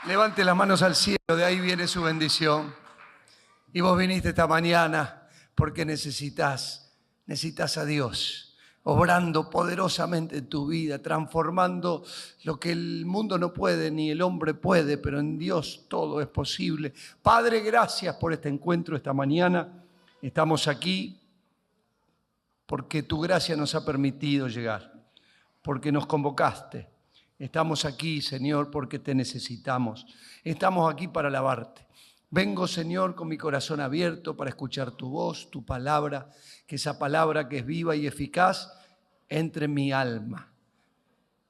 Levante las manos al cielo, de ahí viene su bendición. Y vos viniste esta mañana porque necesitas a Dios, obrando poderosamente en tu vida, transformando lo que el mundo no puede ni el hombre puede, pero en Dios todo es posible. Padre, gracias por este encuentro esta mañana. Estamos aquí porque tu gracia nos ha permitido llegar, porque nos convocaste. Estamos aquí, Señor, porque te necesitamos. Estamos aquí para alabarte. Vengo, Señor, con mi corazón abierto para escuchar tu voz, tu palabra, que esa palabra que es viva y eficaz entre en mi alma.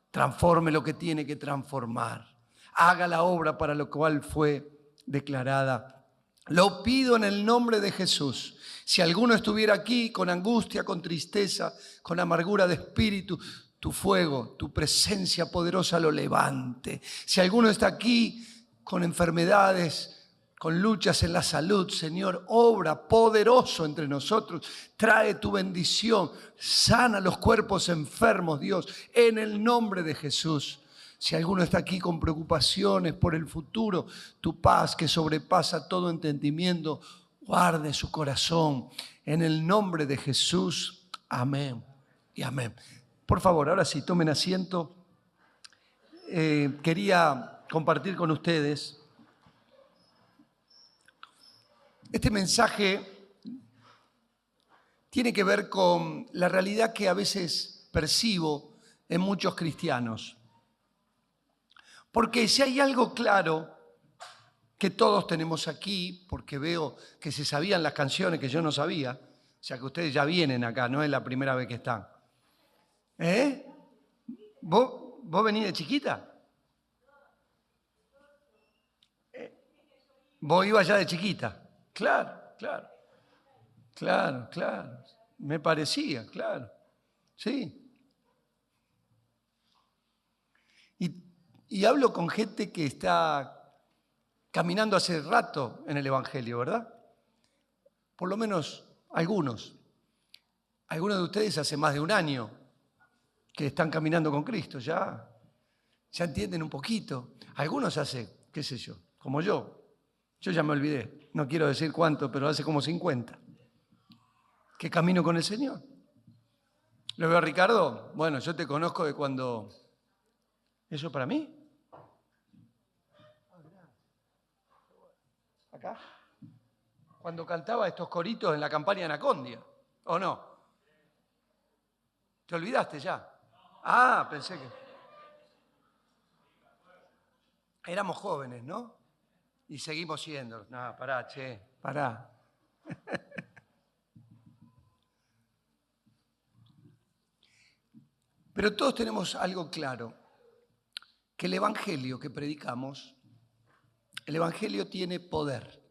Transforme lo que tiene que transformar. Haga la obra para lo cual fue declarada. Lo pido en el nombre de Jesús. Si alguno estuviera aquí con angustia, con tristeza, con amargura de espíritu, tu fuego, tu presencia poderosa lo levante. Si alguno está aquí con enfermedades, con luchas en la salud, Señor, obra poderoso entre nosotros. Trae tu bendición, sana los cuerpos enfermos, Dios, en el nombre de Jesús. Si alguno está aquí con preocupaciones por el futuro, tu paz que sobrepasa todo entendimiento, guarde su corazón. En el nombre de Jesús, amén y amén. Por favor, ahora sí, tomen asiento. Quería compartir con ustedes este mensaje. Tiene que ver con la realidad que a veces percibo en muchos cristianos. Porque si hay algo claro que todos tenemos aquí, porque veo que se sabían las canciones que yo no sabía, o sea que ustedes ya vienen acá, no es la primera vez que están. ¿Vos venís de chiquita? ¿Vos ibas ya de chiquita? Claro. Me parecía, claro. Sí. Y hablo con gente que está caminando hace rato en el Evangelio, ¿verdad? Por lo menos algunos. Algunos de ustedes hace más de un año que están caminando con Cristo, ya entienden un poquito. Algunos hace, qué sé yo, como yo ya me olvidé, no quiero decir cuánto, pero hace como 50, que camino con el Señor. ¿Lo veo a Ricardo? Bueno, yo te conozco de cuando... ¿Eso para mí? ¿Acá? Cuando cantaba estos coritos en la campaña Anacondia, ¿o no? ¿Te olvidaste ya? Ah, pensé que... Éramos jóvenes, ¿no? Y seguimos siendo. No, pará. Pero todos tenemos algo claro, que el Evangelio que predicamos, el Evangelio tiene poder.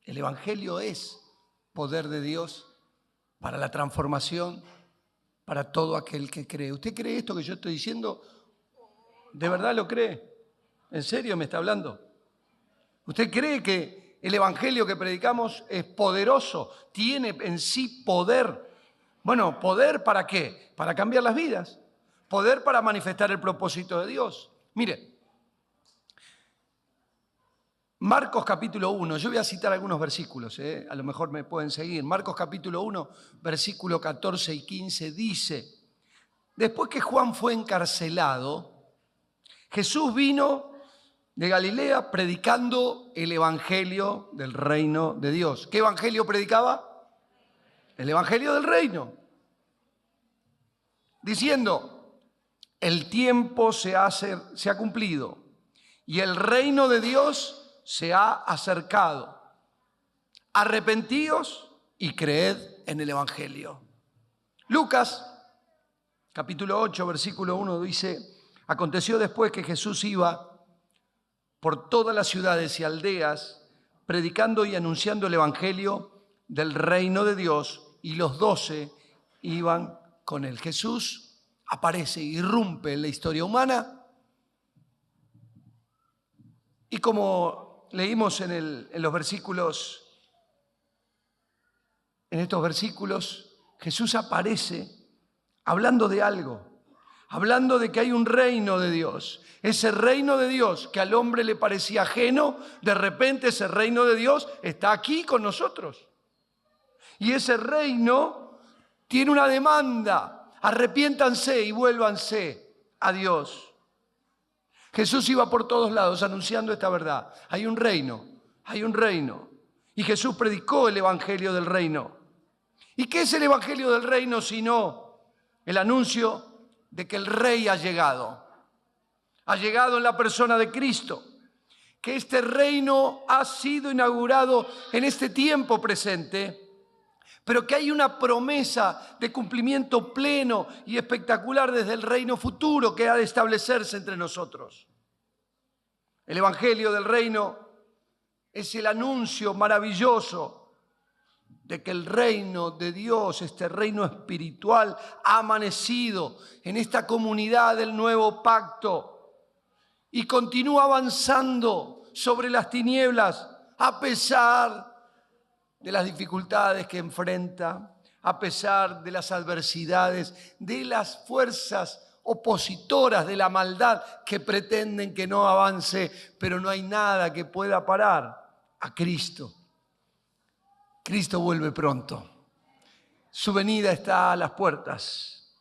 El Evangelio es poder de Dios para la transformación, para todo aquel que cree. ¿Usted cree esto que yo estoy diciendo? ¿De verdad lo cree? ¿En serio me está hablando? ¿Usted cree que el Evangelio que predicamos es poderoso? ¿Tiene en sí poder? Bueno, ¿poder para qué? Para cambiar las vidas. Poder para manifestar el propósito de Dios. Mire, Marcos capítulo 1, yo voy a citar algunos versículos, a lo mejor me pueden seguir. Marcos capítulo 1, versículo 14 y 15 dice: después que Juan fue encarcelado, Jesús vino de Galilea predicando el evangelio del reino de Dios. ¿Qué evangelio predicaba? El evangelio del reino. Diciendo: el tiempo se ha cumplido y el reino de Dios se ha acercado. Arrepentíos y creed en el evangelio. Lucas capítulo 8, versículo 1 dice: aconteció después que Jesús iba por todas las ciudades y aldeas, predicando y anunciando el evangelio del reino de Dios, y los 12 iban con él. Jesús aparece, irrumpe en la historia humana, y como leímos en estos versículos, Jesús aparece hablando de algo, hablando de que hay un reino de Dios. Ese reino de Dios que al hombre le parecía ajeno, de repente ese reino de Dios está aquí con nosotros. Y ese reino tiene una demanda: arrepiéntanse y vuélvanse a Dios. Jesús iba por todos lados anunciando esta verdad. Hay un reino, hay un reino. Y Jesús predicó el evangelio del reino. ¿Y qué es el evangelio del reino sino el anuncio de que el rey ha llegado? Ha llegado en la persona de Cristo. Que este reino ha sido inaugurado en este tiempo presente, pero que hay una promesa de cumplimiento pleno y espectacular desde el reino futuro que ha de establecerse entre nosotros. El evangelio del reino es el anuncio maravilloso de que el reino de Dios, este reino espiritual, ha amanecido en esta comunidad del nuevo pacto y continúa avanzando sobre las tinieblas a pesar de las dificultades que enfrenta, a pesar de las adversidades, de las fuerzas opositoras de la maldad que pretenden que no avance, pero no hay nada que pueda parar a Cristo. Cristo vuelve pronto. Su venida está a las puertas.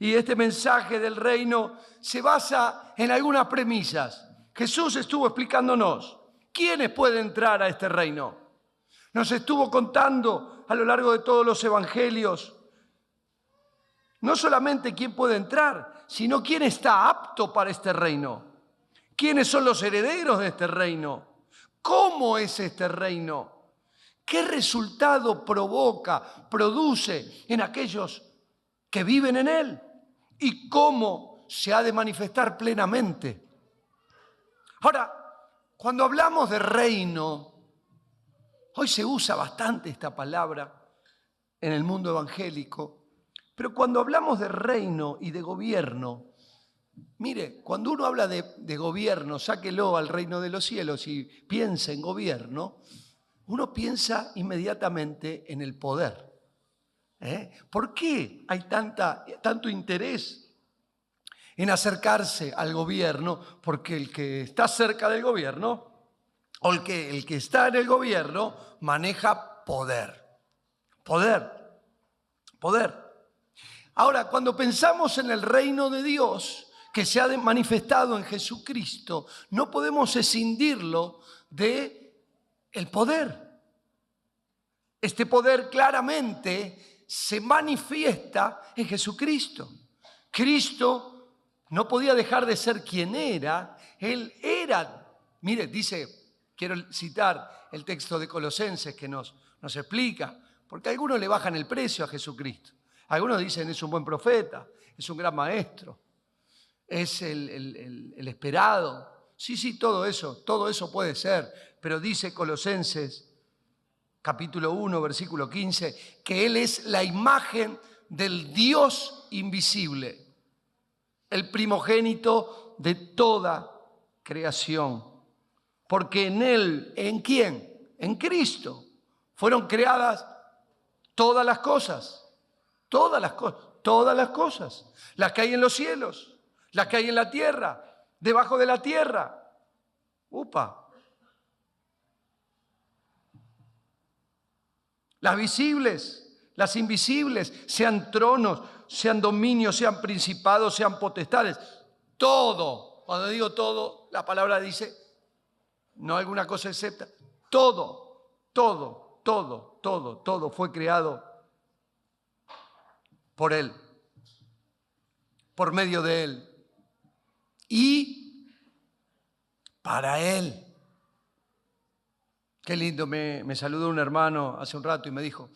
Y este mensaje del reino se basa en algunas premisas. Jesús estuvo explicándonos quiénes pueden entrar a este reino. Nos estuvo contando a lo largo de todos los evangelios no solamente quién puede entrar, sino quién está apto para este reino. ¿Quiénes son los herederos de este reino? ¿Cómo es este reino? ¿Qué resultado produce en aquellos que viven en él? ¿Y cómo se ha de manifestar plenamente? Ahora, cuando hablamos de reino, hoy se usa bastante esta palabra en el mundo evangélico, pero cuando hablamos de reino y de gobierno, mire, cuando uno habla de gobierno, sáquelo al reino de los cielos y piensa en gobierno, uno piensa inmediatamente en el poder. ¿Por qué hay tanto interés en acercarse al gobierno? Porque el que está cerca del gobierno, o el que está en el gobierno, maneja poder. Poder. Ahora, cuando pensamos en el reino de Dios que se ha manifestado en Jesucristo, no podemos escindirlo de el poder. Este poder claramente se manifiesta en Jesucristo. Cristo no podía dejar de ser quien era. Él era, mire, quiero citar el texto de Colosenses que nos explica, porque algunos le bajan el precio a Jesucristo. Algunos dicen es un buen profeta, es un gran maestro, es el esperado. Sí, todo eso puede ser, pero dice Colosenses capítulo 1, versículo 15, que Él es la imagen del Dios invisible, el primogénito de toda creación. Porque en Él, ¿en quién? En Cristo, fueron creadas todas las cosas. Todas las cosas, las que hay en los cielos, las que hay en la tierra, debajo de la tierra. Las visibles, las invisibles, sean tronos, sean dominios, sean principados, sean potestades. Todo, cuando digo todo, la palabra dice, no alguna cosa excepta, todo fue creado por Él, por medio de Él y para Él. Qué lindo, me saludó un hermano hace un rato y me dijo,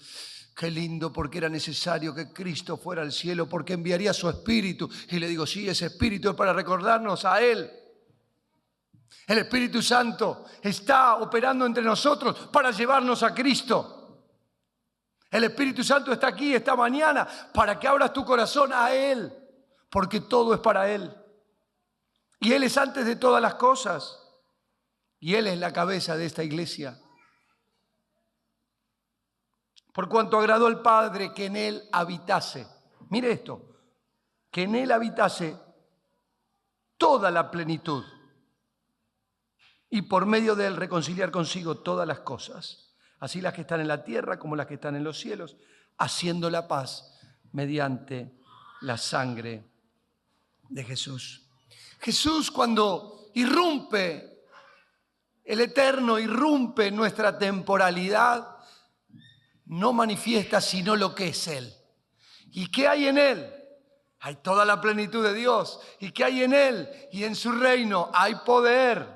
qué lindo, porque era necesario que Cristo fuera al cielo, porque enviaría su Espíritu. Y le digo, sí, ese Espíritu es para recordarnos a Él. El Espíritu Santo está operando entre nosotros para llevarnos a Cristo. El Espíritu Santo está aquí esta mañana para que abras tu corazón a Él, porque todo es para Él. Y Él es antes de todas las cosas. Y Él es la cabeza de esta iglesia. Por cuanto agradó al Padre que en Él habitase. Mire esto. que en él habitase toda la plenitud y por medio de él reconciliar consigo todas las cosas, así las que están en la tierra como las que están en los cielos, haciendo la paz mediante la sangre de Jesús. Jesús, cuando irrumpe, el Eterno irrumpe en nuestra temporalidad, no manifiesta sino lo que es Él. ¿Y qué hay en Él? Hay toda la plenitud de Dios. ¿Y qué hay en Él? Y en su reino hay poder.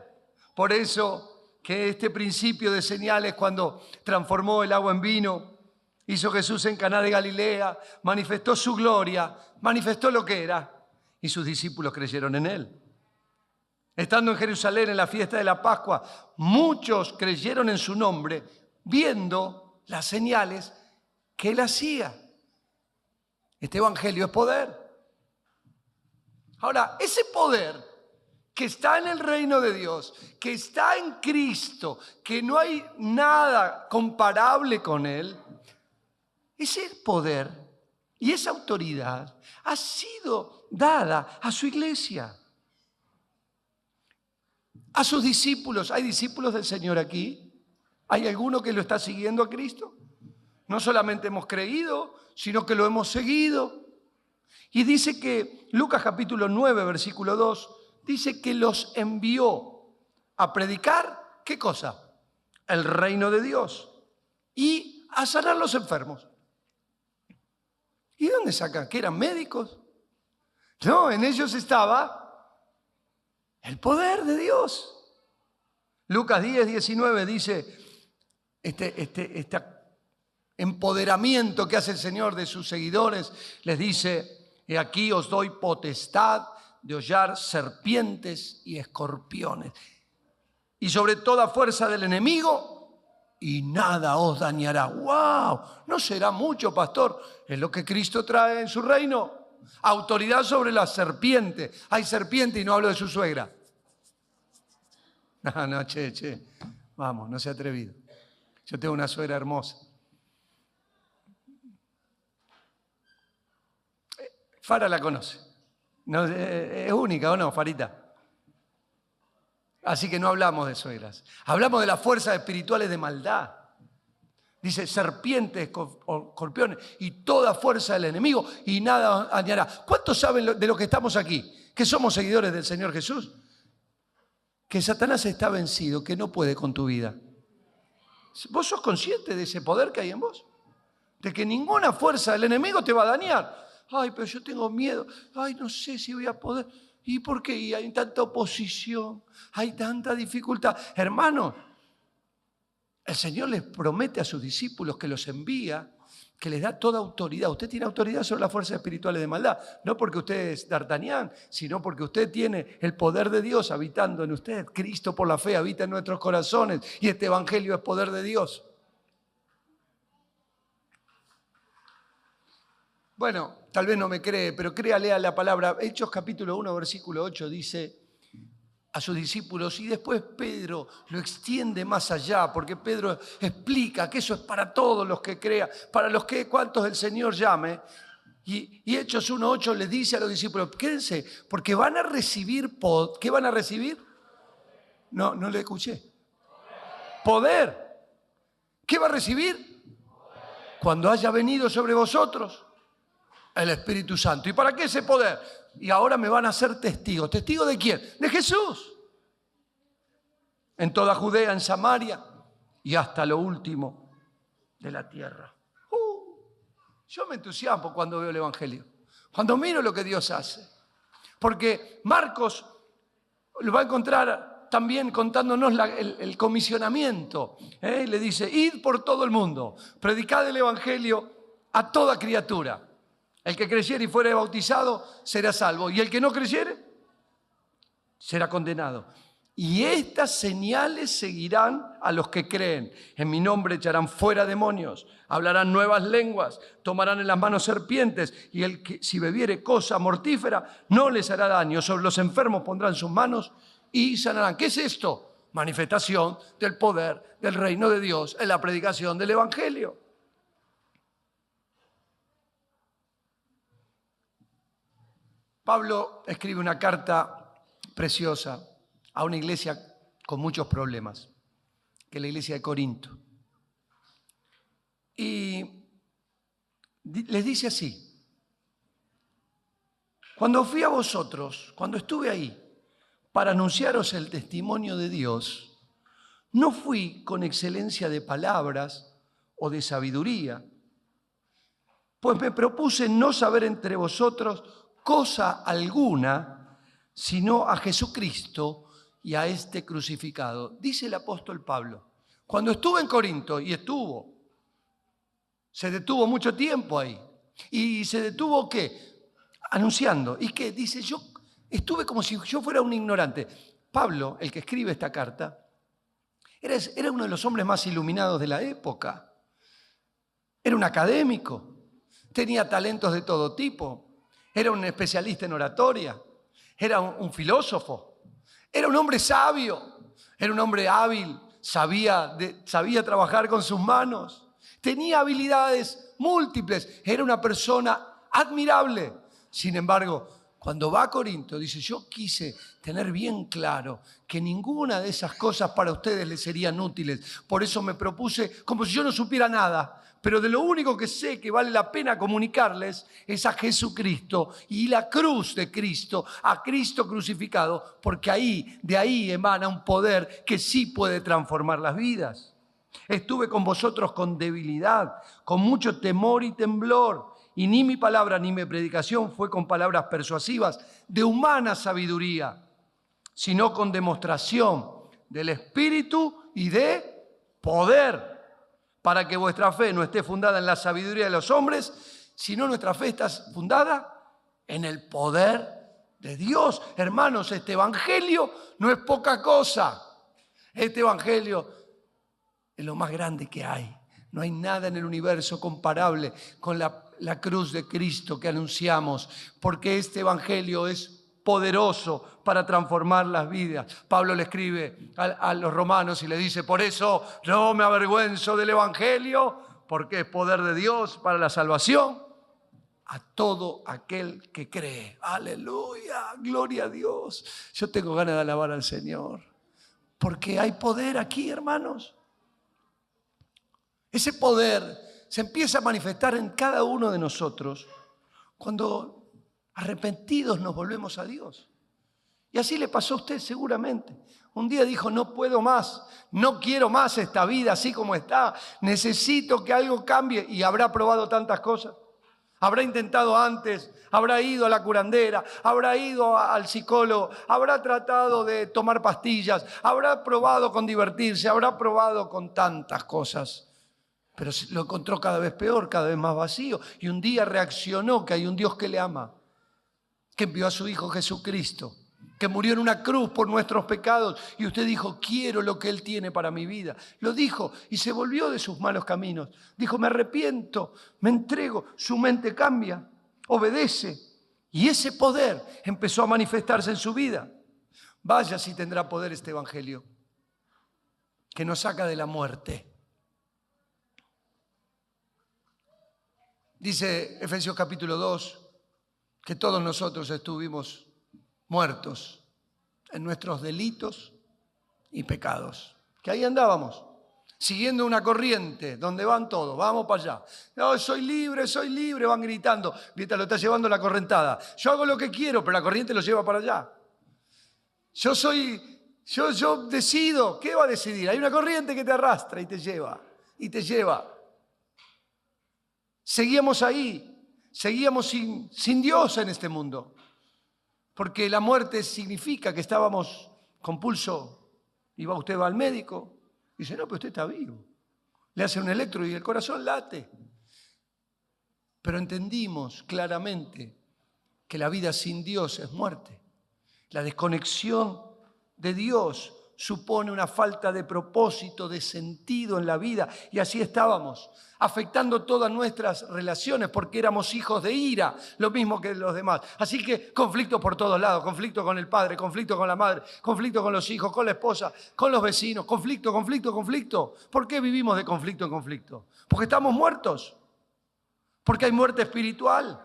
Por eso que este principio de señales, cuando transformó el agua en vino, hizo Jesús en Caná de Galilea, manifestó su gloria, manifestó lo que era, y sus discípulos creyeron en Él. Estando en Jerusalén en la fiesta de la Pascua, muchos creyeron en su nombre, viendo las señales que Él hacía. Este evangelio es poder. Ahora, ese poder que está en el reino de Dios, que está en Cristo, que no hay nada comparable con Él, ese poder y esa autoridad ha sido dada a su iglesia, a sus discípulos. ¿Hay discípulos del Señor aquí? ¿Hay alguno que lo está siguiendo a Cristo? No solamente hemos creído, sino que lo hemos seguido. Y dice que Lucas capítulo 9, versículo 2, dice que los envió a predicar, ¿qué cosa? El reino de Dios y a sanar los enfermos. ¿Y de dónde sacan? ¿Que eran médicos? No, en ellos estaba el poder de Dios. Lucas 10, 19 dice este empoderamiento que hace el Señor de sus seguidores. Les dice: he aquí os doy potestad de hollar serpientes y escorpiones, y sobre toda fuerza del enemigo, y nada os dañará. ¡Wow! ¿No será mucho, pastor? Es lo que Cristo trae en su reino. Autoridad sobre la serpiente. Hay serpiente y no hablo de su suegra. No, che. Vamos, no sea atrevido. Yo tengo una suegra hermosa. Fara la conoce. No, es única, ¿o no, Farita? Así que no hablamos de suegras. Hablamos de las fuerzas espirituales de maldad. Dice serpientes, escorpiones y toda fuerza del enemigo, y nada dañará. ¿Cuántos saben de lo que estamos aquí? Que somos seguidores del Señor Jesús. Que Satanás está vencido, que no puede con tu vida. ¿Vos sos consciente de ese poder que hay en vos? De que ninguna fuerza del enemigo te va a dañar. Ay, pero yo tengo miedo. Ay, no sé si voy a poder. ¿Y por qué? Y hay tanta oposición, hay tanta dificultad. Hermanos, el Señor les promete a sus discípulos que los envía, que les da toda autoridad. Usted tiene autoridad sobre las fuerzas espirituales de maldad. No porque usted es D'Artagnan, sino porque usted tiene el poder de Dios habitando en usted. Cristo por la fe habita en nuestros corazones y este evangelio es poder de Dios. Bueno, tal vez no me cree, pero créale a la palabra. Hechos capítulo 1, versículo 8 dice a sus discípulos, y después Pedro lo extiende más allá, porque Pedro explica que eso es para todos los que crean, para los que cuantos el Señor llame. Y Hechos 1:8 les dice a los discípulos: quédense, porque van a recibir, ¿qué van a recibir? No le escuché. Poder. ¿Qué va a recibir? Cuando haya venido sobre vosotros el Espíritu Santo. ¿Y para qué ese poder? Y ahora me van a ser testigos. ¿Testigos de quién? De Jesús. En toda Judea, en Samaria y hasta lo último de la tierra. Yo me entusiasmo cuando veo el Evangelio. Cuando miro lo que Dios hace. Porque Marcos lo va a encontrar también contándonos el comisionamiento. Le dice: id por todo el mundo, predicad el Evangelio a toda criatura. El que creyere y fuere bautizado será salvo, y el que no creyere será condenado. Y estas señales seguirán a los que creen. En mi nombre echarán fuera demonios, hablarán nuevas lenguas, tomarán en las manos serpientes, y el que si bebiere cosa mortífera no les hará daño. Sobre los enfermos pondrán sus manos y sanarán. ¿Qué es esto? Manifestación del poder del reino de Dios en la predicación del Evangelio. Pablo escribe una carta preciosa a una iglesia con muchos problemas, que es la iglesia de Corinto. Y les dice así: cuando fui a vosotros, cuando estuve ahí para anunciaros el testimonio de Dios, no fui con excelencia de palabras o de sabiduría, pues me propuse no saber entre vosotros cosa alguna, sino a Jesucristo y a este crucificado. Dice el apóstol Pablo, cuando estuve en Corinto, y se detuvo mucho tiempo ahí, y se detuvo, ¿qué? Anunciando. ¿Y qué? Dice, yo estuve como si yo fuera un ignorante. Pablo, el que escribe esta carta, era uno de los hombres más iluminados de la época. Era un académico, tenía talentos de todo tipo, era un especialista en oratoria, era un filósofo, era un hombre sabio, era un hombre hábil, sabía trabajar con sus manos, tenía habilidades múltiples, era una persona admirable. Sin embargo, cuando va a Corinto, dice, yo quise tener bien claro que ninguna de esas cosas para ustedes les serían útiles. Por eso me propuse, como si yo no supiera nada, pero de lo único que sé que vale la pena comunicarles es a Jesucristo y la cruz de Cristo, a Cristo crucificado, porque de ahí emana un poder que sí puede transformar las vidas. Estuve con vosotros con debilidad, con mucho temor y temblor. Y ni mi palabra ni mi predicación fue con palabras persuasivas de humana sabiduría, sino con demostración del Espíritu y de poder, para que vuestra fe no esté fundada en la sabiduría de los hombres, sino nuestra fe está fundada en el poder de Dios. Hermanos, este evangelio no es poca cosa. Este evangelio es lo más grande que hay. No hay nada en el universo comparable con la cruz de Cristo que anunciamos, porque este evangelio es poderoso para transformar las vidas. Pablo le escribe a los romanos y le dice, por eso no me avergüenzo del evangelio, porque es poder de Dios para la salvación a todo aquel que cree. Aleluya, gloria a Dios. Yo tengo ganas de alabar al Señor, porque hay poder aquí, hermanos. Ese poder se empieza a manifestar en cada uno de nosotros cuando arrepentidos nos volvemos a Dios. Y así le pasó a usted seguramente. Un día dijo, no puedo más, no quiero más esta vida así como está, necesito que algo cambie. Y habrá probado tantas cosas. Habrá intentado antes, habrá ido a la curandera, habrá ido al psicólogo, habrá tratado de tomar pastillas, habrá probado con divertirse, habrá probado con tantas cosas. Pero lo encontró cada vez peor, cada vez más vacío. Y un día reaccionó que hay un Dios que le ama, que envió a su Hijo Jesucristo, que murió en una cruz por nuestros pecados. Y usted dijo, quiero lo que Él tiene para mi vida. Lo dijo y se volvió de sus malos caminos. Dijo, me arrepiento, me entrego. Su mente cambia, obedece. Y ese poder empezó a manifestarse en su vida. Vaya si tendrá poder este evangelio, que nos saca de la muerte. Dice Efesios capítulo 2 que todos nosotros estuvimos muertos en nuestros delitos y pecados. Que ahí andábamos, siguiendo una corriente donde van todos, vamos para allá. No, soy libre, van gritando, mientras lo está llevando la correntada. Yo hago lo que quiero, pero la corriente lo lleva para allá. Yo decido, ¿qué va a decidir? Hay una corriente que te arrastra y te lleva. Seguíamos ahí, seguíamos sin Dios en este mundo. Porque la muerte significa que estábamos con pulso. Usted va al médico y dice, no, pero usted está vivo. Le hace un electro y el corazón late. Pero entendimos claramente que la vida sin Dios es muerte. La desconexión de Dios supone una falta de propósito, de sentido en la vida. Y así estábamos, afectando todas nuestras relaciones porque éramos hijos de ira, lo mismo que los demás. Así que conflicto por todos lados, conflicto con el padre, conflicto con la madre, conflicto con los hijos, con la esposa, con los vecinos, conflicto. ¿Por qué vivimos de conflicto en conflicto? Porque estamos muertos, porque hay muerte espiritual.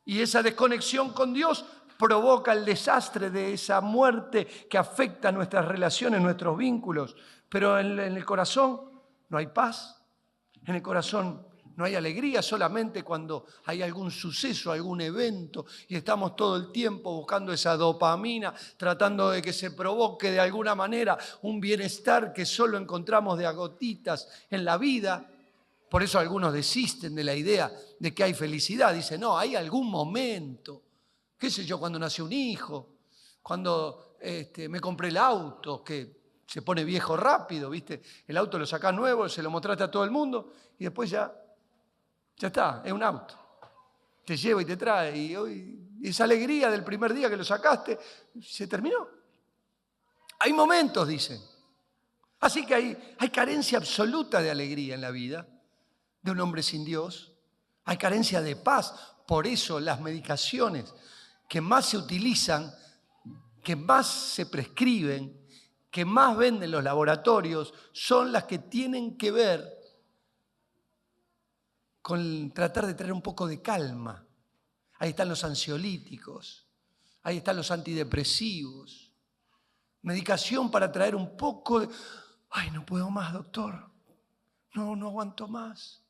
Y esa desconexión con Dios provoca el desastre de esa muerte que afecta nuestras relaciones, nuestros vínculos. Pero en el corazón no hay paz, en el corazón no hay alegría, solamente cuando hay algún suceso, algún evento, y estamos todo el tiempo buscando esa dopamina, tratando de que se provoque de alguna manera un bienestar que solo encontramos de a gotitas en la vida. Por eso algunos desisten de la idea de que hay felicidad. Dicen, no, hay algún momento, qué sé yo, cuando nació un hijo, cuando me compré el auto, que se pone viejo rápido, ¿viste? El auto lo sacás nuevo, se lo mostraste a todo el mundo y después ya está, es un auto. Te lleva y te trae. Y hoy esa alegría del primer día que lo sacaste se terminó. Hay momentos, dicen. Así que hay carencia absoluta de alegría en la vida de un hombre sin Dios. Hay carencia de paz. Por eso las medicaciones que más se utilizan, que más se prescriben, que más venden los laboratorios, son las que tienen que ver con tratar de traer un poco de calma. Ahí están los ansiolíticos, ahí están los antidepresivos. Medicación para traer un poco de... Ay, no puedo más, doctor. No aguanto más.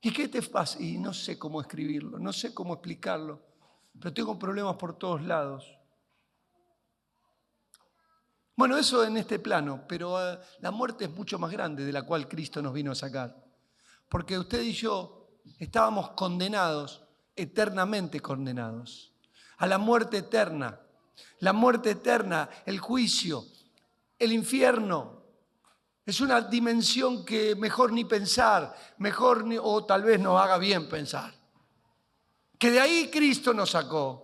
¿Y qué te pasa? Y no sé cómo escribirlo, no sé cómo explicarlo, pero tengo problemas por todos lados. Bueno, eso en este plano, pero la muerte es mucho más grande de la cual Cristo nos vino a sacar. Porque usted y yo estábamos condenados, eternamente condenados, a la muerte eterna. La muerte eterna, el juicio, el infierno. Es una dimensión que mejor ni pensar, o tal vez nos haga bien pensar. Que de ahí Cristo nos sacó.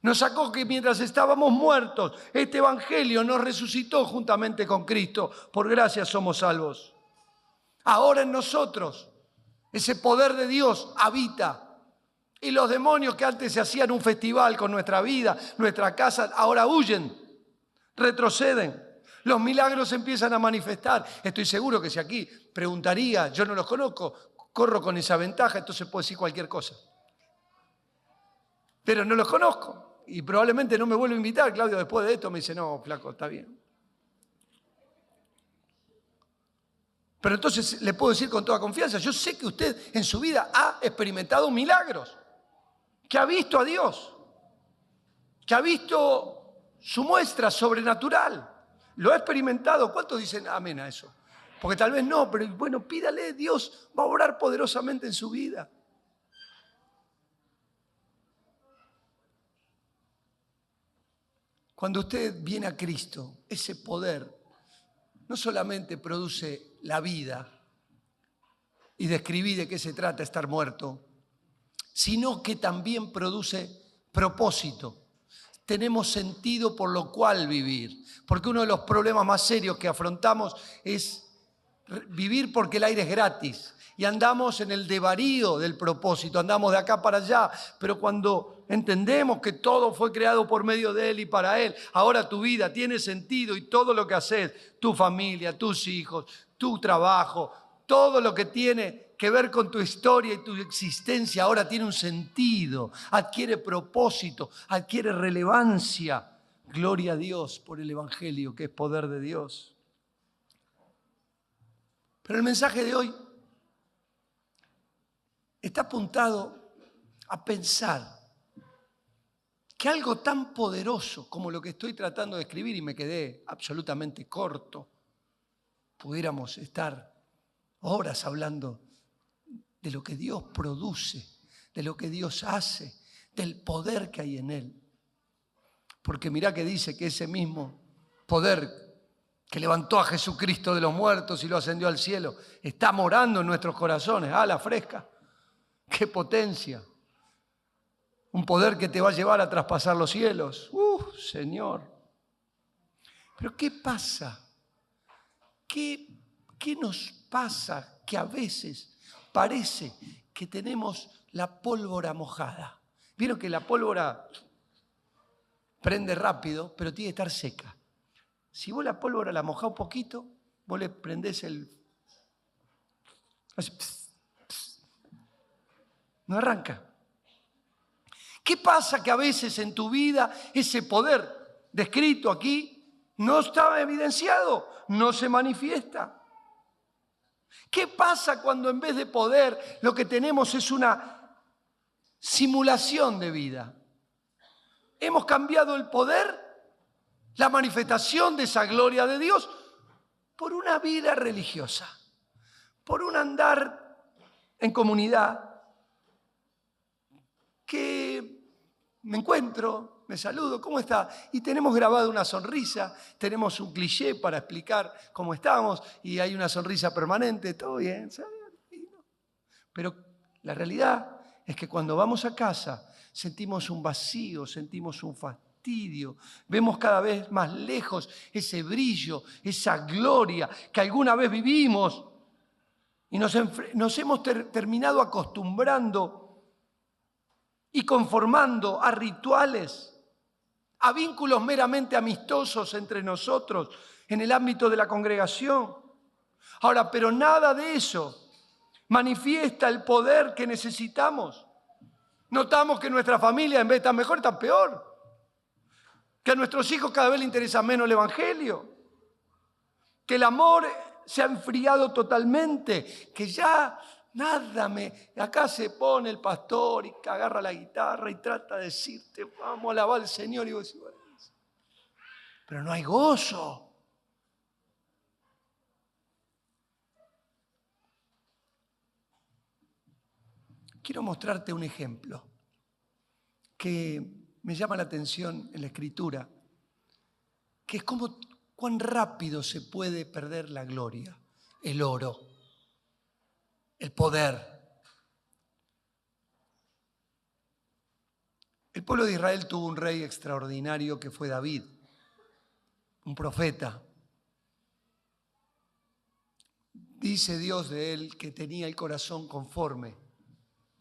Nos sacó que mientras estábamos muertos, este evangelio nos resucitó juntamente con Cristo. Por gracia somos salvos. Ahora en nosotros, ese poder de Dios habita. Y los demonios que antes se hacían un festival con nuestra vida, nuestra casa, ahora huyen, retroceden. Los milagros empiezan a manifestar. Estoy seguro que si aquí preguntaría, yo no los conozco, corro con esa ventaja, entonces puedo decir cualquier cosa. Pero no los conozco y probablemente no me vuelva a invitar. Claudio después de esto me dice, no, flaco, está bien. Pero entonces le puedo decir con toda confianza, yo sé que usted en su vida ha experimentado milagros, que ha visto a Dios, que ha visto su muestra sobrenatural. Lo ha experimentado. ¿Cuántos dicen amén a eso? Porque tal vez no, pero bueno, pídale, Dios va a obrar poderosamente en su vida. Cuando usted viene a Cristo, ese poder no solamente produce la vida, y describí de qué se trata estar muerto, sino que también produce propósito. Tenemos sentido por lo cual vivir. Porque uno de los problemas más serios que afrontamos es vivir porque el aire es gratis. Y andamos en el desvarío del propósito, andamos de acá para allá. Pero cuando entendemos que todo fue creado por medio de Él y para Él, ahora tu vida tiene sentido y todo lo que haces, tu familia, tus hijos, tu trabajo, todo lo que tiene que ver con tu historia y tu existencia ahora tiene un sentido, adquiere propósito, adquiere relevancia. Gloria a Dios por el Evangelio, que es poder de Dios. Pero el mensaje de hoy está apuntado a pensar que algo tan poderoso como lo que estoy tratando de escribir, y me quedé absolutamente corto, pudiéramos estar horas hablando de lo que Dios produce, de lo que Dios hace, del poder que hay en Él. Porque mirá que dice que ese mismo poder que levantó a Jesucristo de los muertos y lo ascendió al cielo, está morando en nuestros corazones. ¡Ah, la fresca! ¡Qué potencia! Un poder que te va a llevar a traspasar los cielos. Señor! Pero ¿qué pasa? ¿Qué nos pasa que a veces parece que tenemos la pólvora mojada? ¿Vieron que la pólvora prende rápido, pero tiene que estar seca? Si vos la pólvora la mojás un poquito, vos le prendés no arranca. ¿Qué pasa que a veces en tu vida ese poder descrito aquí no está evidenciado, no se manifiesta? ¿Qué pasa cuando en vez de poder lo que tenemos es una simulación de vida? Hemos cambiado el poder, la manifestación de esa gloria de Dios, por una vida religiosa, por un andar en comunidad, que me encuentro, me saludo, ¿cómo está? Y tenemos grabado una sonrisa, tenemos un cliché para explicar cómo estamos y hay una sonrisa permanente, todo bien, ¿sabes? Pero la realidad es que cuando vamos a casa sentimos un vacío, sentimos un fastidio, vemos cada vez más lejos ese brillo, esa gloria que alguna vez vivimos y nos hemos terminado acostumbrando y conformando a rituales, a vínculos meramente amistosos entre nosotros en el ámbito de la congregación. Ahora, pero nada de eso manifiesta el poder que necesitamos. Notamos que nuestra familia en vez de estar mejor, está peor. Que a nuestros hijos cada vez les interesa menos el evangelio. Que el amor se ha enfriado totalmente. Que ya nada acá se pone el pastor y agarra la guitarra y trata de decirte, vamos a alabar al Señor. Y vos decís, bueno, pero no hay gozo. Quiero mostrarte un ejemplo que me llama la atención en la Escritura, que es como cuán rápido se puede perder la gloria, el oro, el poder. El pueblo de Israel tuvo un rey extraordinario que fue David, un profeta. Dice Dios de él que tenía el corazón conforme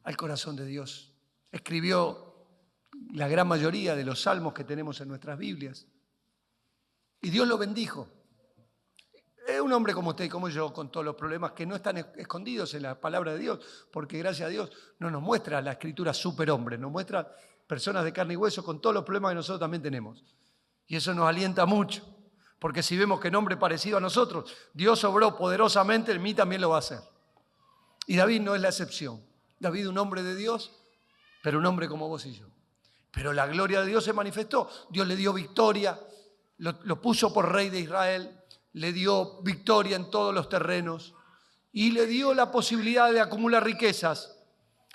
al corazón de Dios. Escribió la gran mayoría de los salmos que tenemos en nuestras Biblias. Y Dios lo bendijo. Es un hombre como usted y como yo, con todos los problemas que no están escondidos en la palabra de Dios, porque gracias a Dios no nos muestra la Escritura superhombre, nos muestra personas de carne y hueso con todos los problemas que nosotros también tenemos. Y eso nos alienta mucho, porque si vemos que en hombre parecido a nosotros, Dios obró poderosamente, en mí también lo va a hacer. Y David no es la excepción. David, un hombre de Dios, pero un hombre como vos y yo. Pero la gloria de Dios se manifestó. Dios le dio victoria, lo puso por rey de Israel, le dio victoria en todos los terrenos y le dio la posibilidad de acumular riquezas.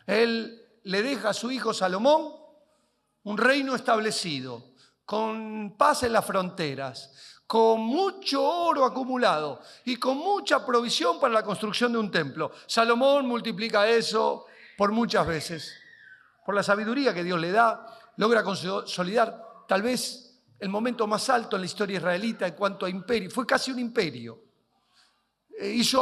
Él le deja a su hijo Salomón un reino establecido, con paz en las fronteras, con mucho oro acumulado y con mucha provisión para la construcción de un templo. Salomón multiplica eso por muchas veces. Por la sabiduría que Dios le da, logra consolidar tal vez el momento más alto en la historia israelita en cuanto a imperio. Fue casi un imperio. Hizo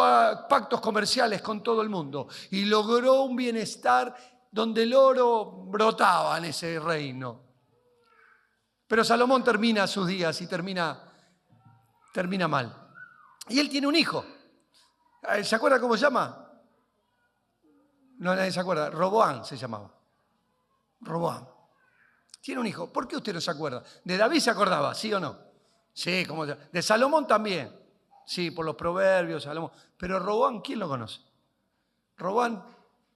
pactos comerciales con todo el mundo y logró un bienestar donde el oro brotaba en ese reino. Pero Salomón termina sus días y termina mal. Y él tiene un hijo. ¿Se acuerda cómo se llama? No, nadie se acuerda. Roboam se llamaba. Roboam. Tiene un hijo. ¿Por qué usted no se acuerda? ¿De David se acordaba, sí o no? Sí, ¿cómo se llama? De Salomón también. Sí, por los proverbios, Salomón. Pero Roboam, ¿quién lo conoce? Roboam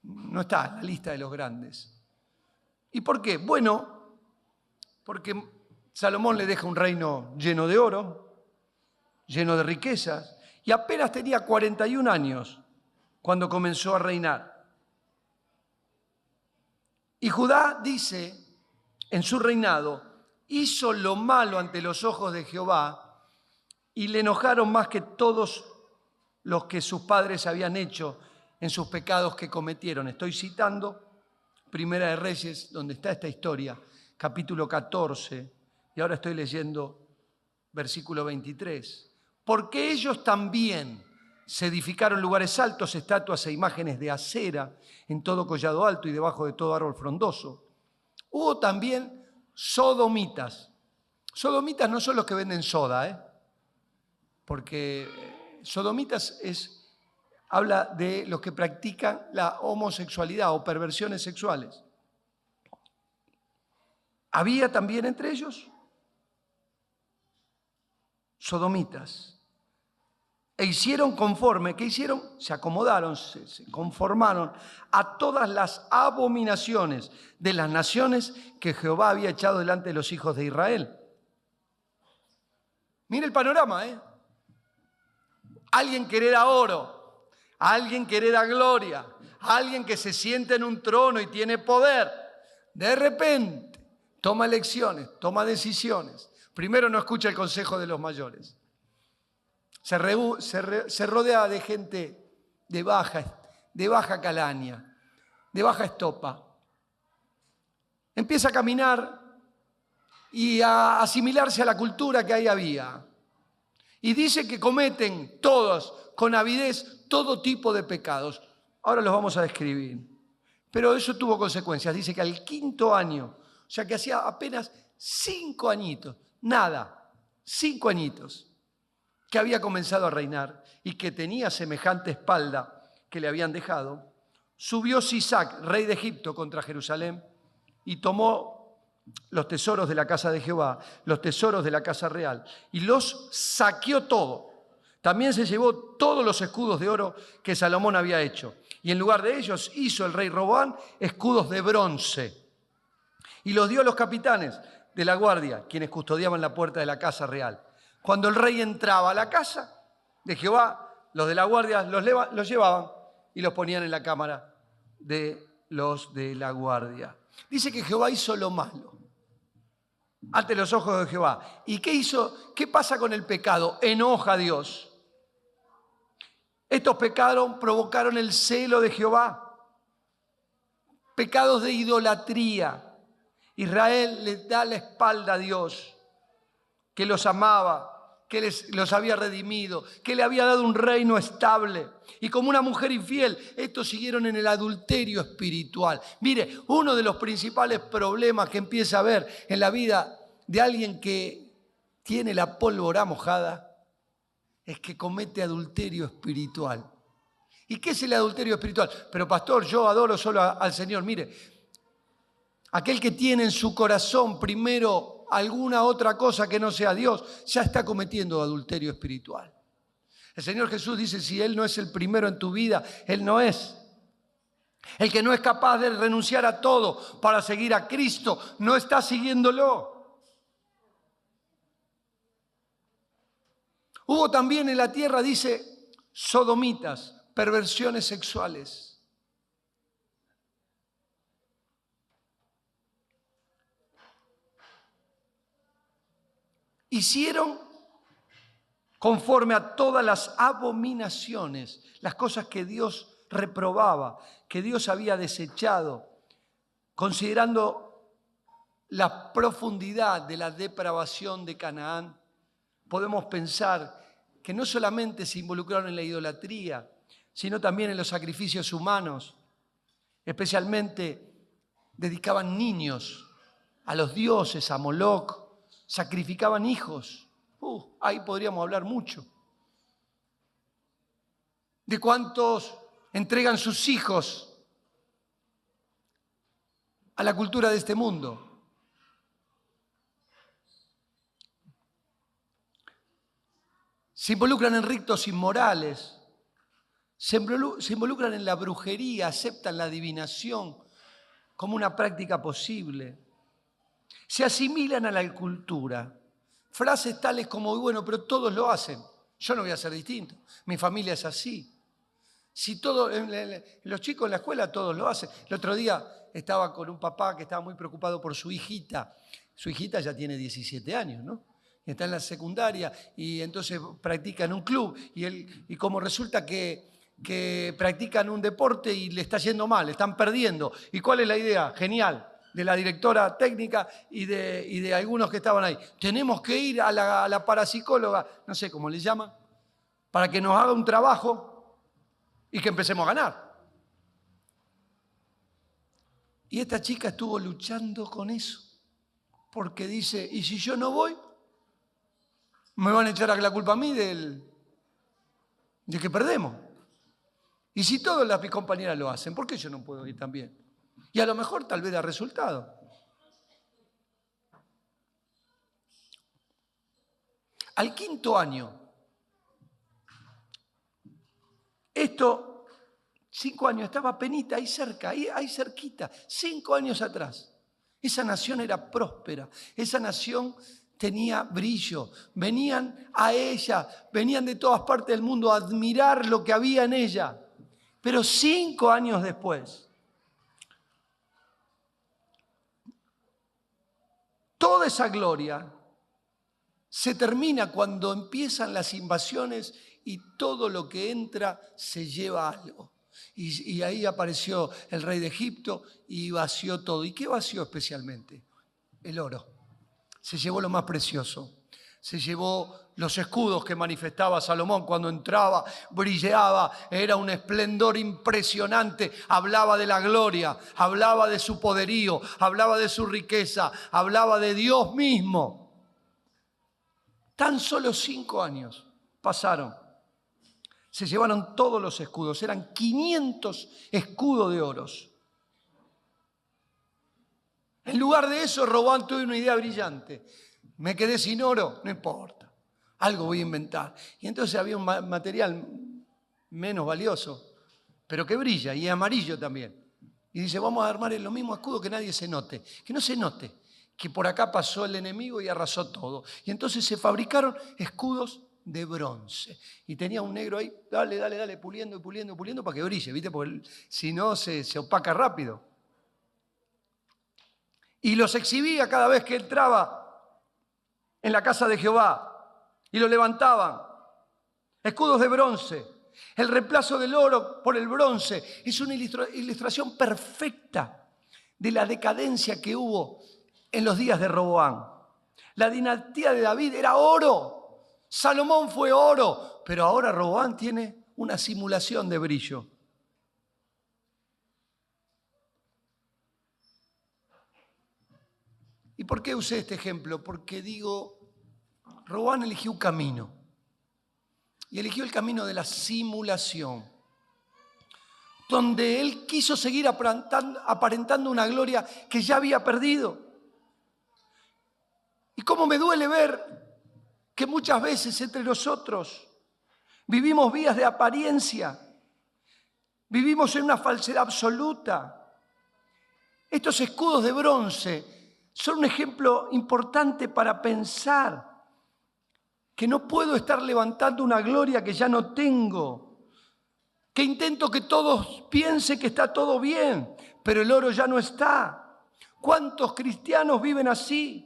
no está en la lista de los grandes. ¿Y por qué? Bueno, porque Salomón le deja un reino lleno de oro, lleno de riquezas, y apenas tenía 41 años cuando comenzó a reinar. Y Judá dice, en su reinado, hizo lo malo ante los ojos de Jehová y le enojaron más que todos los que sus padres habían hecho en sus pecados que cometieron. Estoy citando Primera de Reyes, donde está esta historia, capítulo 14, y ahora estoy leyendo versículo 23. Porque ellos también se edificaron lugares altos, estatuas e imágenes de acera en todo collado alto y debajo de todo árbol frondoso. Hubo también sodomitas. Sodomitas no son los que venden soda, porque sodomitas habla de los que practican la homosexualidad o perversiones sexuales. Había también entre ellos sodomitas. E hicieron conforme, ¿qué hicieron? Se acomodaron, se conformaron a todas las abominaciones de las naciones que Jehová había echado delante de los hijos de Israel. Mire el panorama, ¿eh? Alguien que hereda oro, alguien que hereda gloria, alguien que se siente en un trono y tiene poder, de repente toma elecciones, toma decisiones. Primero no escucha el consejo de los mayores. Se rodea de gente de baja calaña, de baja estopa. Empieza a caminar y a asimilarse a la cultura que ahí había. Y dice que cometen todos, con avidez, todo tipo de pecados. Ahora los vamos a describir. Pero eso tuvo consecuencias. Dice que al 5.º año, o sea que hacía apenas 5 añitos, nada, 5 añitos, que había comenzado a reinar y que tenía semejante espalda que le habían dejado, subió Sisac, rey de Egipto, contra Jerusalén y tomó los tesoros de la casa de Jehová, los tesoros de la casa real, y los saqueó todo. También se llevó todos los escudos de oro que Salomón había hecho. Y en lugar de ellos hizo el rey Roboam escudos de bronce. Y los dio a los capitanes de la guardia, quienes custodiaban la puerta de la casa real. Cuando el rey entraba a la casa de Jehová, los de la guardia los llevaban y los ponían en la cámara de los de la guardia. Dice que Jehová hizo lo malo ante los ojos de Jehová. ¿Y qué hizo? ¿Qué pasa con el pecado? Enoja a Dios. Estos pecados provocaron el celo de Jehová. Pecados de idolatría. Israel le da la espalda a Dios, que los amaba, que los había redimido, que le había dado un reino estable. Y como una mujer infiel, estos siguieron en el adulterio espiritual. Mire, uno de los principales problemas que empieza a haber en la vida de alguien que tiene la pólvora mojada es que comete adulterio espiritual. ¿Y qué es el adulterio espiritual? Pero pastor, yo adoro solo al Señor. Mire, aquel que tiene en su corazón primero alguna otra cosa que no sea Dios, ya está cometiendo adulterio espiritual. El Señor Jesús dice, si Él no es el primero en tu vida, Él no es. El que no es capaz de renunciar a todo para seguir a Cristo, no está siguiéndolo. Hubo también en la tierra, dice, sodomitas, perversiones sexuales. Hicieron conforme a todas las abominaciones, las cosas que Dios reprobaba, que Dios había desechado, considerando la profundidad de la depravación de Canaán. Podemos pensar que no solamente se involucraron en la idolatría, sino también en los sacrificios humanos. Especialmente dedicaban niños a los dioses, a Moloc, sacrificaban hijos. Ahí podríamos hablar mucho. De cuántos entregan sus hijos a la cultura de este mundo. Se involucran en ritos inmorales, se involucran en la brujería, aceptan la adivinación como una práctica posible. Se asimilan a la cultura. Frases tales como, bueno, pero todos lo hacen, yo no voy a ser distinto, mi familia es así. Si los chicos en la escuela todos lo hacen. El otro día estaba con un papá que estaba muy preocupado por su hijita. Su hijita ya tiene 17 años, ¿no? Está en la secundaria y entonces practica en un club y como resulta que practican un deporte y le está yendo mal, están perdiendo. ¿Y cuál es la idea? Genial, de la directora técnica y de algunos que estaban ahí. Tenemos que ir a la parapsicóloga, no sé cómo le llaman, para que nos haga un trabajo y que empecemos a ganar. Y esta chica estuvo luchando con eso, porque dice, ¿y si yo no voy? Me van a echar la culpa a mí de que perdemos. Y si todas las mis compañeras lo hacen, ¿por qué yo no puedo ir también? Y a lo mejor tal vez da resultado. Al 5.º año, esto, 5 años, estaba penita ahí cerca, ahí cerquita, 5 años atrás. Esa nación era próspera, esa nación tenía brillo, venían a ella, venían de todas partes del mundo a admirar lo que había en ella. Pero 5 años después, toda esa gloria se termina cuando empiezan las invasiones y todo lo que entra se lleva algo. Y ahí apareció el rey de Egipto y vació todo. ¿Y qué vació especialmente? El oro. Se llevó lo más precioso. Se llevó los escudos que manifestaba Salomón cuando entraba, brillaba, era un esplendor impresionante, hablaba de la gloria, hablaba de su poderío, hablaba de su riqueza, hablaba de Dios mismo. Tan solo 5 años pasaron. Se llevaron todos los escudos, eran 500 escudos de oros. En lugar de eso, Roboam tuvo una idea brillante. Me quedé sin oro, no importa, algo voy a inventar. Y entonces había un material menos valioso, pero que brilla y es amarillo también. Y dice, vamos a armar lo mismo escudo que nadie se note, que no se note, que por acá pasó el enemigo y arrasó todo. Y entonces se fabricaron escudos de bronce. Y tenía un negro ahí, dale, puliendo para que brille, ¿viste? Porque si no se opaca rápido. Y los exhibía cada vez que entraba en la casa de Jehová. Y lo levantaban. Escudos de bronce. El reemplazo del oro por el bronce es una ilustración perfecta de la decadencia que hubo en los días de Roboam. La dinastía de David era oro. Salomón fue oro, pero ahora Roboam tiene una simulación de brillo. ¿Y por qué usé este ejemplo? Porque digo, Roboam eligió un camino. Y eligió el camino de la simulación, donde él quiso seguir aparentando una gloria que ya había perdido. Y cómo me duele ver que muchas veces entre nosotros vivimos vidas de apariencia, vivimos en una falsedad absoluta. Estos escudos de bronce son un ejemplo importante para pensar que no puedo estar levantando una gloria que ya no tengo, que intento que todos piensen que está todo bien, pero el oro ya no está. ¿Cuántos cristianos viven así?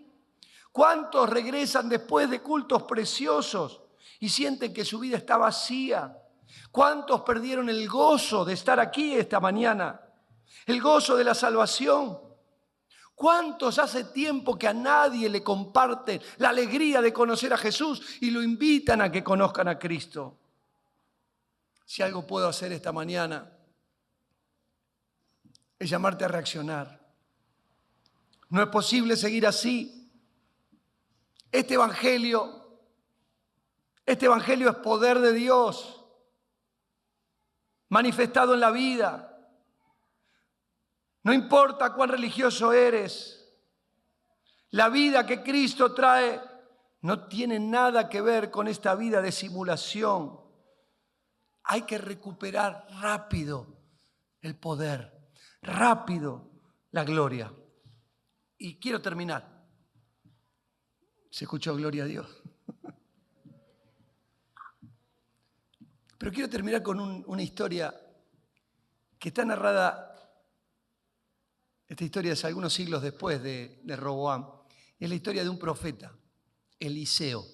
¿Cuántos regresan después de cultos preciosos y sienten que su vida está vacía? ¿Cuántos perdieron el gozo de estar aquí esta mañana? El gozo de la salvación. ¿Cuántos hace tiempo que a nadie le comparten la alegría de conocer a Jesús y lo invitan a que conozcan a Cristo? Si algo puedo hacer esta mañana es llamarte a reaccionar. No es posible seguir así. Este evangelio es poder de Dios manifestado en la vida. No importa cuán religioso eres, la vida que Cristo trae no tiene nada que ver con esta vida de simulación. Hay que recuperar rápido el poder, rápido la gloria. Y quiero terminar. Se escuchó gloria a Dios. Pero quiero terminar con una historia que está narrada, esta historia es algunos siglos después de Roboam. Es la historia de un profeta, Eliseo.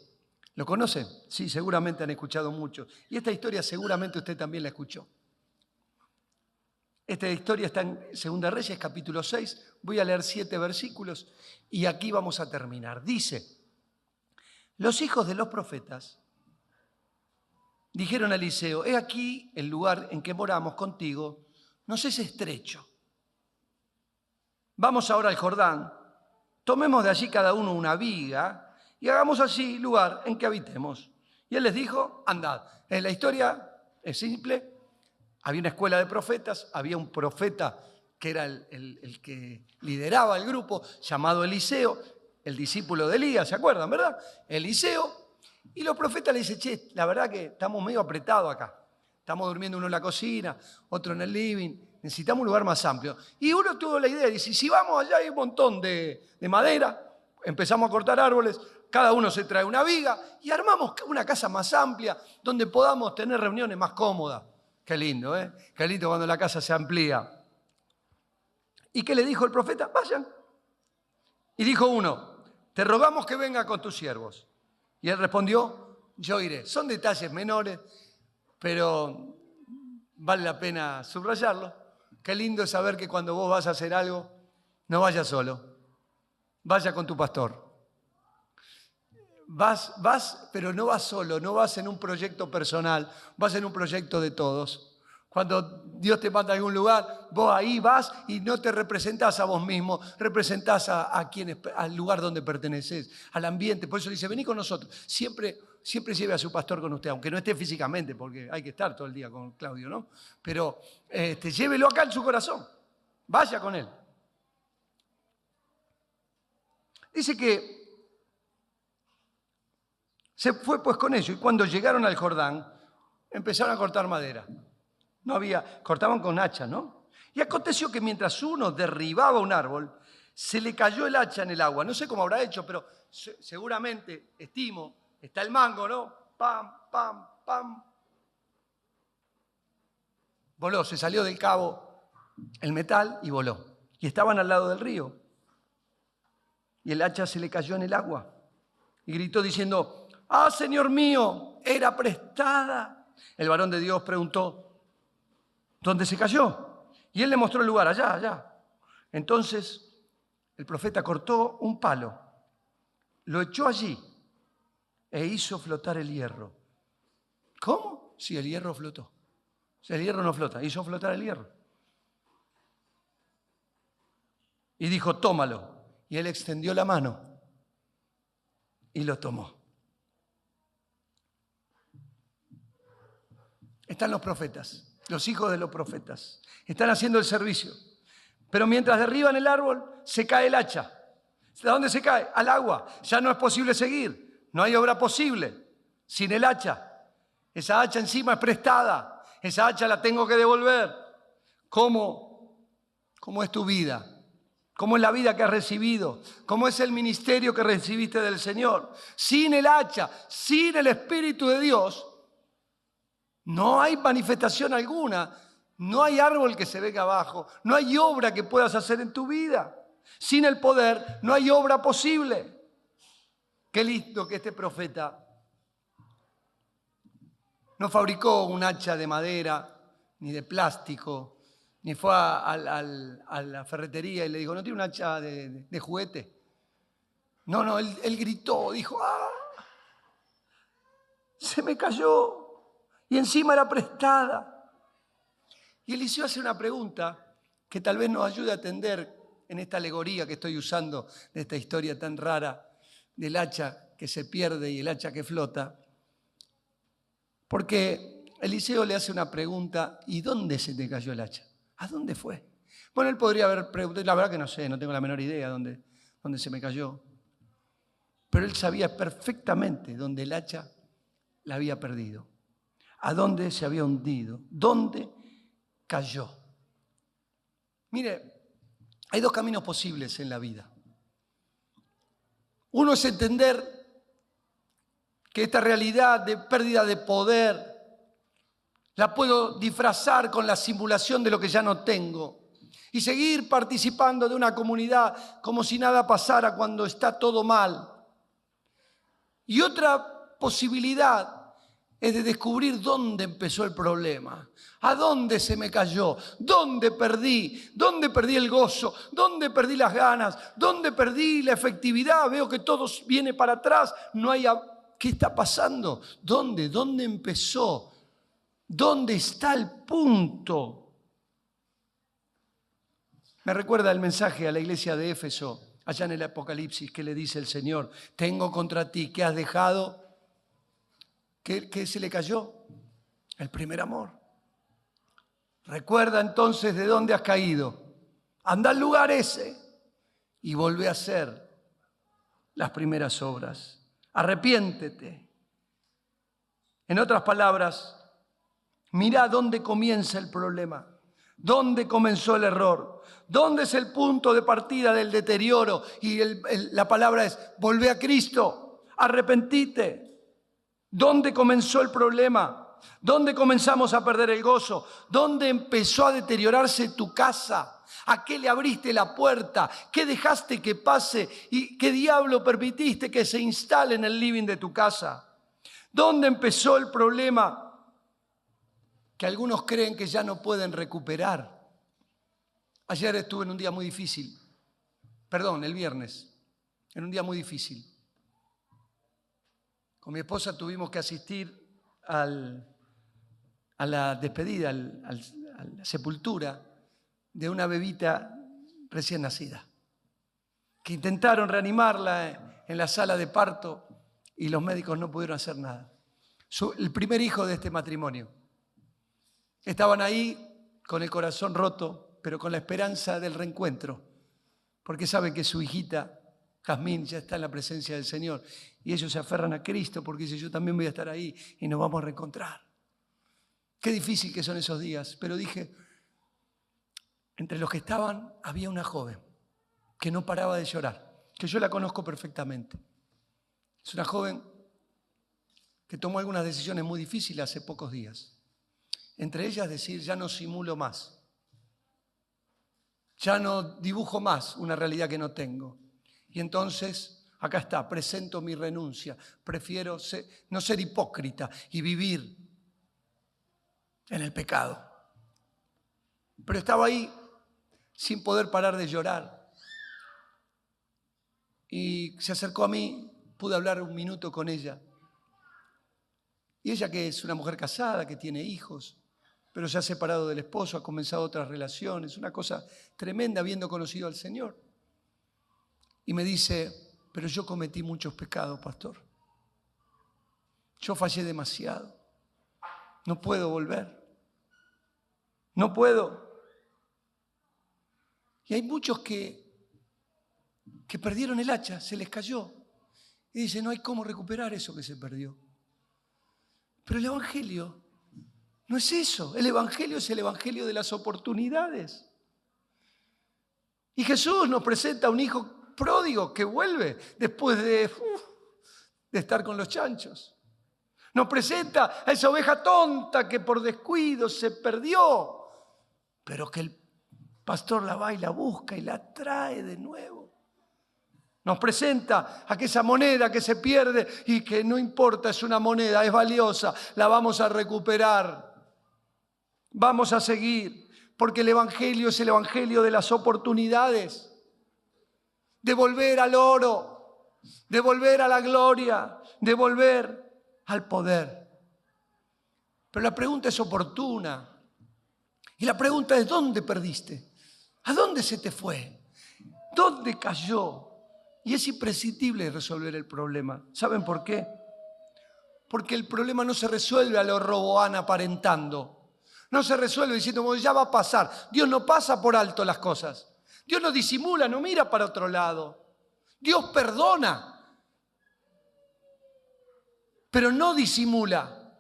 ¿Lo conocen? Sí, seguramente han escuchado mucho. Y esta historia seguramente usted también la escuchó. Esta historia está en 2 Reyes, capítulo 6. Voy a leer 7 versículos y aquí vamos a terminar. Dice: los hijos de los profetas dijeron a Eliseo, he aquí el lugar en que moramos contigo, nos es estrecho. Vamos ahora al Jordán, tomemos de allí cada uno una viga y hagamos allí lugar en que habitemos. Y él les dijo, andad. La historia es simple, había una escuela de profetas, había un profeta que era el que lideraba el grupo, llamado Eliseo, el discípulo de Elías, ¿se acuerdan, verdad? Eliseo, Y los profetas le dicen, che, la verdad que estamos medio apretados acá. Estamos durmiendo uno en la cocina, otro en el living. Necesitamos un lugar más amplio. Y uno tuvo la idea, dice, si vamos allá hay un montón de madera, empezamos a cortar árboles, cada uno se trae una viga y armamos una casa más amplia donde podamos tener reuniones más cómodas. Qué lindo, ¿eh? Qué lindo cuando la casa se amplía. ¿Y qué le dijo el profeta? Vayan. Y dijo uno, te rogamos que venga con tus siervos. Y él respondió, yo iré. Son detalles menores, pero vale la pena subrayarlo. Qué lindo es saber que cuando vos vas a hacer algo, no vayas solo, vaya con tu pastor. Vas, pero no vas solo, no vas en un proyecto personal, vas en un proyecto de todos. Cuando Dios te manda a algún lugar, vos ahí vas y no te representás a vos mismo, representás al lugar donde perteneces, al ambiente. Por eso dice, vení con nosotros. Siempre lleve a su pastor con usted, aunque no esté físicamente, porque hay que estar todo el día con Claudio, ¿no? Pero llévelo acá en su corazón, vaya con él. Dice que se fue pues con ellos y cuando llegaron al Jordán empezaron a cortar madera. Cortaban con hacha, ¿no? Y aconteció que mientras uno derribaba un árbol, se le cayó el hacha en el agua. No sé cómo habrá hecho, pero seguramente, estimo, está el mango, ¿no? Pam, pam, pam. Voló, se salió del cabo el metal y voló. Y estaban al lado del río. Y el hacha se le cayó en el agua. Y gritó diciendo, ¡ah, Señor mío, era prestada! El varón de Dios preguntó, ¿dónde se cayó? Y él le mostró el lugar, allá. Entonces el profeta cortó un palo, lo echó allí e hizo flotar el hierro. ¿Cómo? Sí, el hierro flotó. O sea, el hierro no flota, hizo flotar el hierro. Y dijo, tómalo. Y él extendió la mano y lo tomó. Están los profetas, los hijos de los profetas. Están haciendo el servicio. Pero mientras derriban el árbol, se cae el hacha. ¿De dónde se cae? Al agua. Ya no es posible seguir. No hay obra posible sin el hacha. Esa hacha encima es prestada. Esa hacha la tengo que devolver. ¿Cómo es tu vida? ¿Cómo es la vida que has recibido? ¿Cómo es el ministerio que recibiste del Señor? Sin el hacha, sin el Espíritu de Dios, no hay manifestación alguna. No hay árbol que se venga abajo. No hay obra que puedas hacer en tu vida. Sin el poder no hay obra posible. Qué lindo que este profeta no fabricó un hacha de madera ni de plástico, ni fue a la ferretería y le dijo, ¿no tiene un hacha de juguete? No, él gritó, dijo, ¡ah! Se me cayó y encima era prestada. Y Eliseo hace una pregunta que tal vez nos ayude a entender en esta alegoría que estoy usando de esta historia tan rara del hacha que se pierde y el hacha que flota. Porque Eliseo le hace una pregunta, ¿y dónde se te cayó el hacha? ¿A dónde fue? Bueno, él podría haber preguntado, la verdad que no sé, no tengo la menor idea dónde se me cayó. Pero él sabía perfectamente dónde el hacha la había perdido, a dónde se había hundido, dónde cayó. Mire, hay dos caminos posibles en la vida. Uno es entender que esta realidad de pérdida de poder la puedo disfrazar con la simulación de lo que ya no tengo y seguir participando de una comunidad como si nada pasara cuando está todo mal. Y otra posibilidad es de descubrir dónde empezó el problema, a dónde se me cayó, dónde perdí el gozo, dónde perdí las ganas, dónde perdí la efectividad, veo que todo viene para atrás, no hay... ¿Qué está pasando? ¿Dónde empezó? ¿Dónde está el punto? Me recuerda el mensaje a la iglesia de Éfeso, allá en el Apocalipsis, que le dice el Señor, tengo contra ti que has dejado, ¿qué se le cayó? El primer amor. Recuerda entonces de dónde has caído. Anda al lugar ese y volvé a hacer las primeras obras. Arrepiéntete En otras palabras, mira dónde comienza el problema, dónde comenzó el error, dónde es el punto de partida del deterioro. Y la palabra es, volvé a Cristo, arrepentite. ¿Dónde comenzó el problema? ¿Dónde comenzamos a perder el gozo? ¿Dónde empezó a deteriorarse tu casa? ¿A qué le abriste la puerta? ¿Qué dejaste que pase? ¿Y qué diablo permitiste que se instale en el living de tu casa? ¿Dónde empezó el problema? Que algunos creen que ya no pueden recuperar. Ayer estuve en un día muy difícil. Perdón, el viernes. En un día muy difícil. Con mi esposa tuvimos que asistir a la despedida, a la sepultura de una bebita recién nacida, que intentaron reanimarla en la sala de parto y los médicos no pudieron hacer nada. El primer hijo de este matrimonio. Estaban ahí con el corazón roto, pero con la esperanza del reencuentro, porque saben que su hijita, Jazmín, ya está en la presencia del Señor. Y ellos se aferran a Cristo porque dicen, yo también voy a estar ahí y nos vamos a reencontrar. Qué difícil que son esos días. Pero dije, entre los que estaban había una joven que no paraba de llorar, que yo la conozco perfectamente. Es una joven que tomó algunas decisiones muy difíciles hace pocos días. Entre ellas decir, ya no simulo más. Ya no dibujo más una realidad que no tengo. Y entonces, acá está, presento mi renuncia. Prefiero no ser hipócrita y vivir en el pecado. Pero estaba ahí sin poder parar de llorar. Y se acercó a mí, pude hablar un minuto con ella. Y ella, que es una mujer casada, que tiene hijos, pero se ha separado del esposo, ha comenzado otras relaciones, una cosa tremenda habiendo conocido al Señor. Y me dice, pero yo cometí muchos pecados, pastor. Yo fallé demasiado. No puedo volver. No puedo. Y hay muchos que perdieron el hacha, se les cayó. Y dicen, no hay cómo recuperar eso que se perdió. Pero el Evangelio no es eso. El Evangelio es el Evangelio de las oportunidades. Y Jesús nos presenta a un hijo pródigo que vuelve después de estar con los chanchos. Nos presenta a esa oveja tonta que por descuido se perdió, pero que el pastor la va y la busca y la trae de nuevo. Nos presenta a que esa moneda que se pierde y que no importa, es una moneda, es valiosa, la vamos a recuperar. Vamos a seguir, porque el Evangelio es el Evangelio de las oportunidades. De volver al oro, de volver a la gloria, de volver al poder. Pero la pregunta es oportuna. Y la pregunta es, ¿dónde perdiste? ¿A dónde se te fue? ¿Dónde cayó? Y es imprescindible resolver el problema. ¿Saben por qué? Porque el problema no se resuelve a lo Roboán aparentando. No se resuelve diciendo, bueno, ya va a pasar. Dios no pasa por alto las cosas. Dios no disimula, no mira para otro lado. Dios perdona, pero no disimula.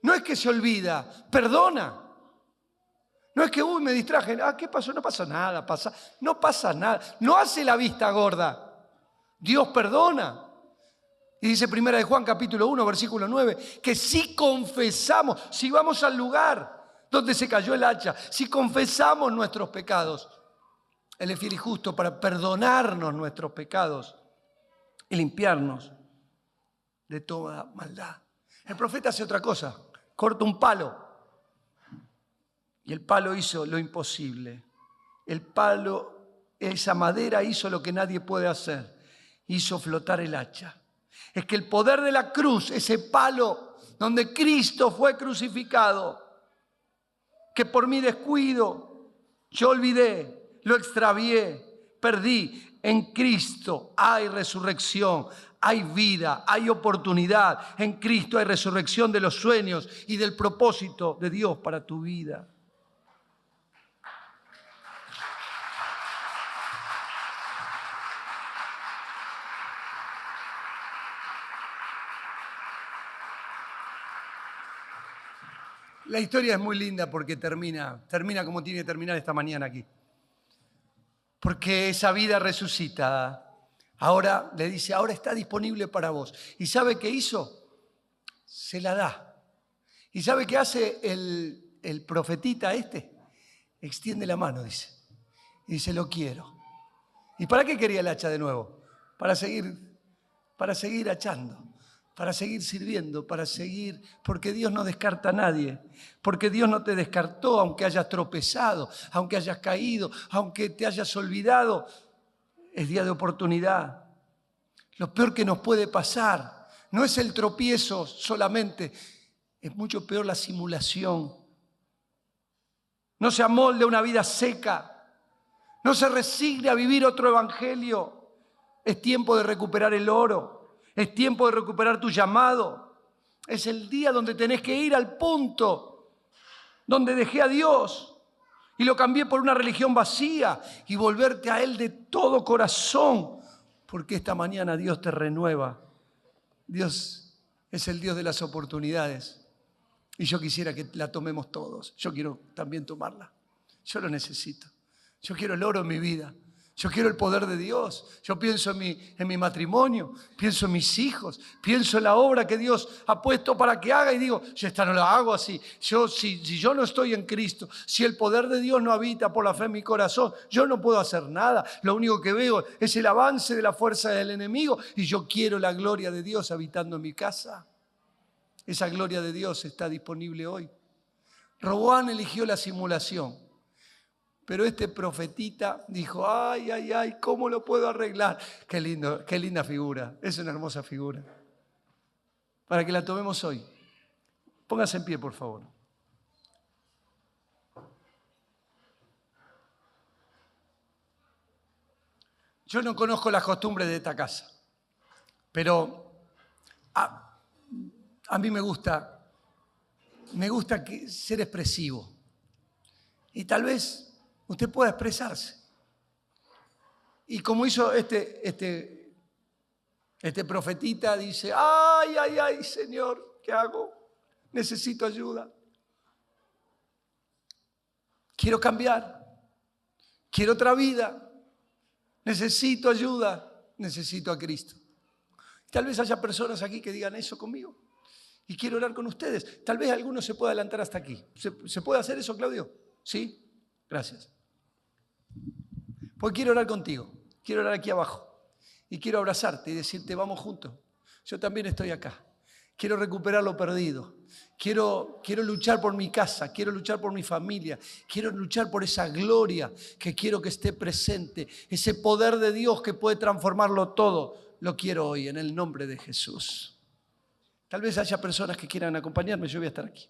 No es que se olvida, perdona. No es que, me distraje. ¿Qué pasó? No pasa nada, no pasa nada. No hace la vista gorda. Dios perdona. Y dice 1 Juan capítulo 1, versículo 9, que si confesamos, si vamos al lugar donde se cayó el hacha, si confesamos nuestros pecados, Él es fiel y justo para perdonarnos nuestros pecados y limpiarnos de toda maldad. El profeta hace otra cosa, corta un palo. Y el palo hizo lo imposible. El palo, esa madera hizo lo que nadie puede hacer. Hizo flotar el hacha. Es que el poder de la cruz, ese palo donde Cristo fue crucificado, que por mi descuido yo olvidé, lo extravié, perdí. En Cristo hay resurrección, hay vida, hay oportunidad. En Cristo hay resurrección de los sueños y del propósito de Dios para tu vida. La historia es muy linda porque termina como tiene que terminar esta mañana aquí. Porque esa vida resucita. Ahora le dice, ahora está disponible para vos. ¿Y sabe qué hizo? Se la da. ¿Y sabe qué hace el profetita este? Extiende la mano, dice. Y dice, lo quiero. ¿Y para qué quería el hacha de nuevo? Para seguir hachando, para seguir sirviendo, porque Dios no descarta a nadie, porque Dios no te descartó aunque hayas tropezado, aunque hayas caído, aunque te hayas olvidado. Es día de oportunidad. Lo peor que nos puede pasar no es el tropiezo solamente, es mucho peor la simulación. No se amolde a una vida seca. No se resigne a vivir otro evangelio. Es tiempo de recuperar el oro. Es tiempo de recuperar tu llamado. Es el día donde tenés que ir al punto donde dejé a Dios y lo cambié por una religión vacía y volverte a Él de todo corazón. Porque esta mañana Dios te renueva. Dios es el Dios de las oportunidades. Y yo quisiera que la tomemos todos. Yo quiero también tomarla. Yo lo necesito. Yo quiero el oro en mi vida. Yo quiero el poder de Dios. Yo pienso en mi matrimonio, pienso en mis hijos, pienso en la obra que Dios ha puesto para que haga y digo, yo esta no la hago así. Si yo no estoy en Cristo, si el poder de Dios no habita por la fe en mi corazón, yo no puedo hacer nada. Lo único que veo es el avance de la fuerza del enemigo y yo quiero la gloria de Dios habitando en mi casa. Esa gloria de Dios está disponible hoy. Roboam eligió la simulación. Pero este profetita dijo, ay, ¿cómo lo puedo arreglar? Qué lindo, qué linda figura, es una hermosa figura. Para que la tomemos hoy. Póngase en pie, por favor. Yo no conozco las costumbres de esta casa, pero a mí me gusta ser expresivo. Y tal vez usted pueda expresarse. Y como hizo este profetita, dice, ay, Señor, ¿qué hago? Necesito ayuda. Quiero cambiar. Quiero otra vida. Necesito ayuda. Necesito a Cristo. Tal vez haya personas aquí que digan eso conmigo. Y quiero orar con ustedes. Tal vez alguno se pueda adelantar hasta aquí. ¿Se puede hacer eso, Claudio? ¿Sí? Gracias. Pues quiero orar contigo, quiero orar aquí abajo y quiero abrazarte y decirte, vamos juntos, yo también estoy acá, quiero recuperar lo perdido, quiero luchar por mi casa, quiero luchar por mi familia, quiero luchar por esa gloria que quiero que esté presente, ese poder de Dios que puede transformarlo todo, lo quiero hoy en el nombre de Jesús. Tal vez haya personas que quieran acompañarme, yo voy a estar aquí.